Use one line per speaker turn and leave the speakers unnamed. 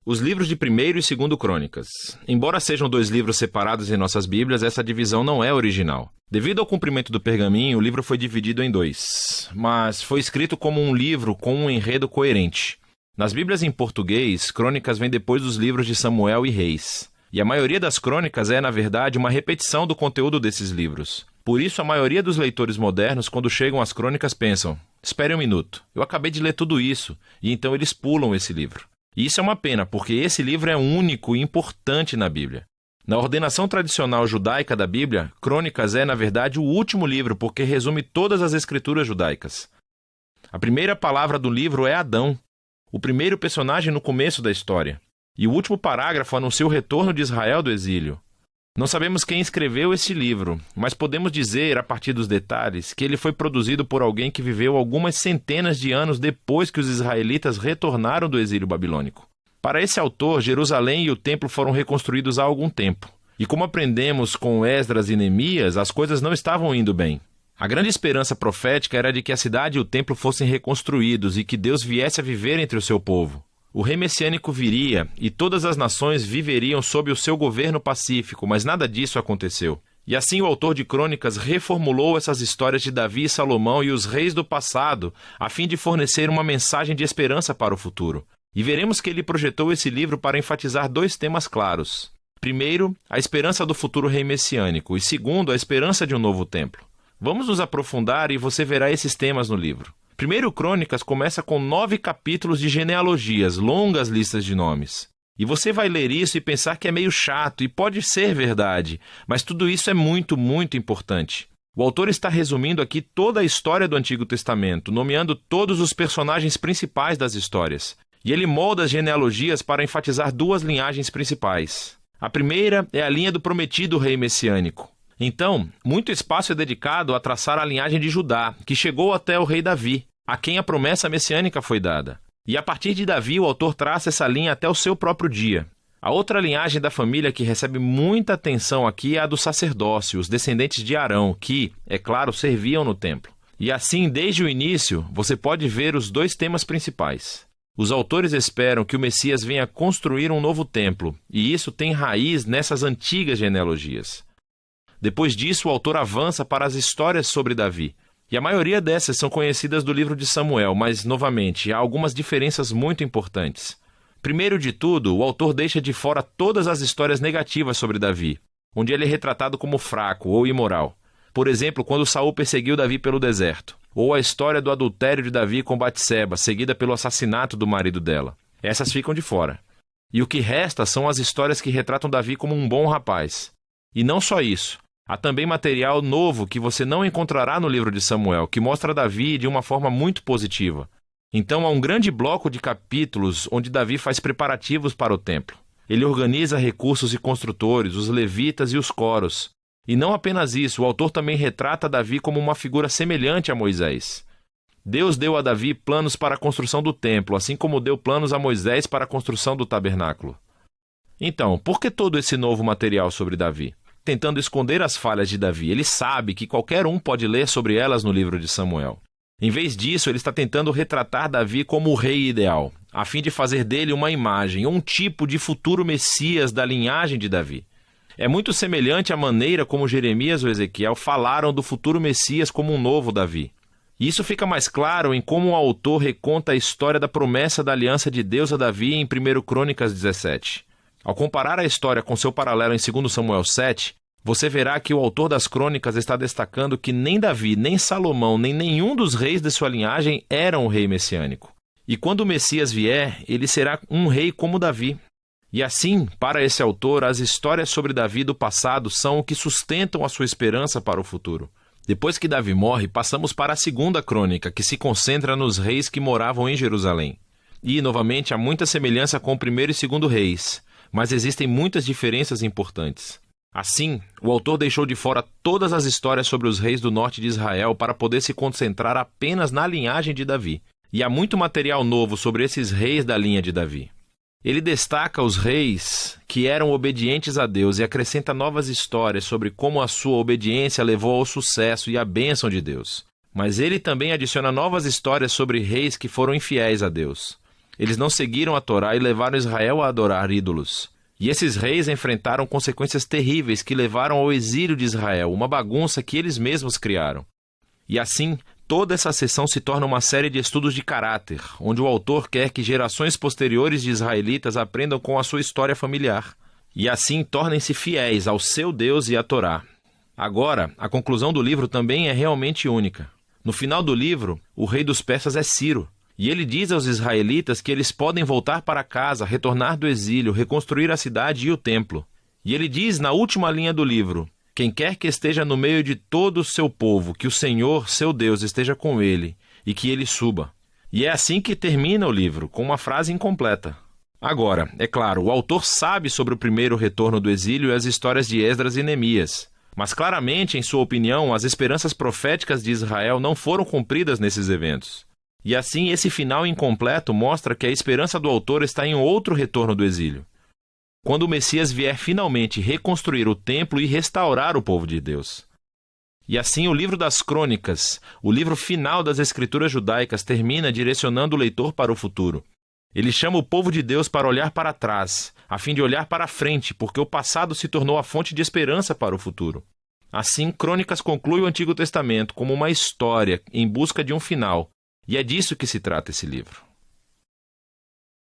Os livros de 1º e 2º Crônicas. Embora sejam 2 livros separados em nossas Bíblias, essa divisão não é original. Devido ao cumprimento do pergaminho, o livro foi dividido em 2, mas foi escrito como um livro com um enredo coerente. Nas Bíblias em português, Crônicas vem depois dos livros de Samuel e Reis. E a maioria das crônicas é, na verdade, uma repetição do conteúdo desses livros. Por isso, a maioria dos leitores modernos, quando chegam às crônicas, pensam: espere um minuto, eu acabei de ler tudo isso, e então eles pulam esse livro. E isso é uma pena, porque esse livro é único e importante na Bíblia. Na ordenação tradicional judaica da Bíblia, Crônicas é, na verdade, o último livro, porque resume todas as escrituras judaicas. A primeira palavra do livro é Adão, o primeiro personagem no começo da história. E o último parágrafo anuncia o retorno de Israel do exílio. Não sabemos quem escreveu esse livro, mas podemos dizer, a partir dos detalhes, que ele foi produzido por alguém que viveu algumas centenas de anos depois que os israelitas retornaram do exílio babilônico. Para esse autor, Jerusalém e o templo foram reconstruídos há algum tempo. E como aprendemos com Esdras e Neemias, as coisas não estavam indo bem. A grande esperança profética era de que a cidade e o templo fossem reconstruídos e que Deus viesse a viver entre o seu povo. O rei messiânico viria e todas as nações viveriam sob o seu governo pacífico, mas nada disso aconteceu. E assim o autor de Crônicas reformulou essas histórias de Davi e Salomão e os reis do passado, a fim de fornecer uma mensagem de esperança para o futuro. E veremos que ele projetou esse livro para enfatizar 2 temas claros. Primeiro, a esperança do futuro rei messiânico, e segundo, a esperança de um novo templo. Vamos nos aprofundar e você verá esses temas no livro. 1º Crônicas começa com 9 capítulos de genealogias, longas listas de nomes. E você vai ler isso e pensar que é meio chato, e pode ser verdade, mas tudo isso é muito, muito importante. O autor está resumindo aqui toda a história do Antigo Testamento, nomeando todos os personagens principais das histórias. E ele molda as genealogias para enfatizar 2 linhagens principais. A primeira é a linha do prometido rei messiânico. Então, muito espaço é dedicado a traçar a linhagem de Judá, que chegou até o rei Davi, a quem a promessa messiânica foi dada. E a partir de Davi, o autor traça essa linha até o seu próprio dia. A outra linhagem da família que recebe muita atenção aqui é a do sacerdócio, os descendentes de Arão, que, é claro, serviam no templo. E assim, desde o início, você pode ver os 2 temas principais. Os autores esperam que o Messias venha construir um novo templo, e isso tem raiz nessas antigas genealogias. Depois disso, o autor avança para as histórias sobre Davi. E a maioria dessas são conhecidas do livro de Samuel, mas, novamente, há algumas diferenças muito importantes. Primeiro de tudo, o autor deixa de fora todas as histórias negativas sobre Davi, onde ele é retratado como fraco ou imoral. Por exemplo, quando Saul perseguiu Davi pelo deserto, ou a história do adultério de Davi com Batseba, seguida pelo assassinato do marido dela. Essas ficam de fora. E o que resta são as histórias que retratam Davi como um bom rapaz. E não só isso. Há também material novo que você não encontrará no livro de Samuel, que mostra Davi de uma forma muito positiva. Então há um grande bloco de capítulos onde Davi faz preparativos para o templo. Ele organiza recursos e construtores, os levitas e os coros. E não apenas isso, o autor também retrata Davi como uma figura semelhante a Moisés. Deus deu a Davi planos para a construção do templo, assim como deu planos a Moisés para a construção do tabernáculo. Então, por que todo esse novo material sobre Davi? Tentando esconder as falhas de Davi, ele sabe que qualquer um pode ler sobre elas no livro de Samuel. Em vez disso, ele está tentando retratar Davi como o rei ideal, a fim de fazer dele uma imagem, um tipo de futuro Messias da linhagem de Davi. É muito semelhante à maneira como Jeremias ou Ezequiel falaram do futuro Messias como um novo Davi. E isso fica mais claro em como o autor reconta a história da promessa da aliança de Deus a Davi em 1 Crônicas 17. Ao comparar a história com seu paralelo em 2 Samuel 7, você verá que o autor das crônicas está destacando que nem Davi, nem Salomão, nem nenhum dos reis de sua linhagem eram um rei messiânico. E quando o Messias vier, ele será um rei como Davi. E assim, para esse autor, as histórias sobre Davi do passado são o que sustentam a sua esperança para o futuro. Depois que Davi morre, passamos para a 2ª crônica, que se concentra nos reis que moravam em Jerusalém. E, novamente, há muita semelhança com o 1º e 2º reis, mas existem muitas diferenças importantes. Assim, o autor deixou de fora todas as histórias sobre os reis do norte de Israel para poder se concentrar apenas na linhagem de Davi. E há muito material novo sobre esses reis da linha de Davi. Ele destaca os reis que eram obedientes a Deus e acrescenta novas histórias sobre como a sua obediência levou ao sucesso e à bênção de Deus. Mas ele também adiciona novas histórias sobre reis que foram infiéis a Deus. Eles não seguiram a Torá e levaram Israel a adorar ídolos. E esses reis enfrentaram consequências terríveis que levaram ao exílio de Israel, uma bagunça que eles mesmos criaram. E assim, toda essa sessão se torna uma série de estudos de caráter, onde o autor quer que gerações posteriores de israelitas aprendam com a sua história familiar. E assim tornem-se fiéis ao seu Deus e à Torá. Agora, a conclusão do livro também é realmente única. No final do livro, o rei dos persas é Ciro. E ele diz aos israelitas que eles podem voltar para casa, retornar do exílio, reconstruir a cidade e o templo. E ele diz na última linha do livro: quem quer que esteja no meio de todo o seu povo, que o Senhor, seu Deus, esteja com ele, e que ele suba. E é assim que termina o livro, com uma frase incompleta. Agora, é claro, o autor sabe sobre o primeiro retorno do exílio e as histórias de Esdras e Neemias. Mas claramente, em sua opinião, as esperanças proféticas de Israel não foram cumpridas nesses eventos. E assim, esse final incompleto mostra que a esperança do autor está em outro retorno do exílio. Quando o Messias vier finalmente reconstruir o templo e restaurar o povo de Deus. E assim, o livro das Crônicas, o livro final das Escrituras judaicas, termina direcionando o leitor para o futuro. Ele chama o povo de Deus para olhar para trás, a fim de olhar para a frente, porque o passado se tornou a fonte de esperança para o futuro. Assim, Crônicas conclui o Antigo Testamento como uma história em busca de um final. E é disso que se trata esse livro.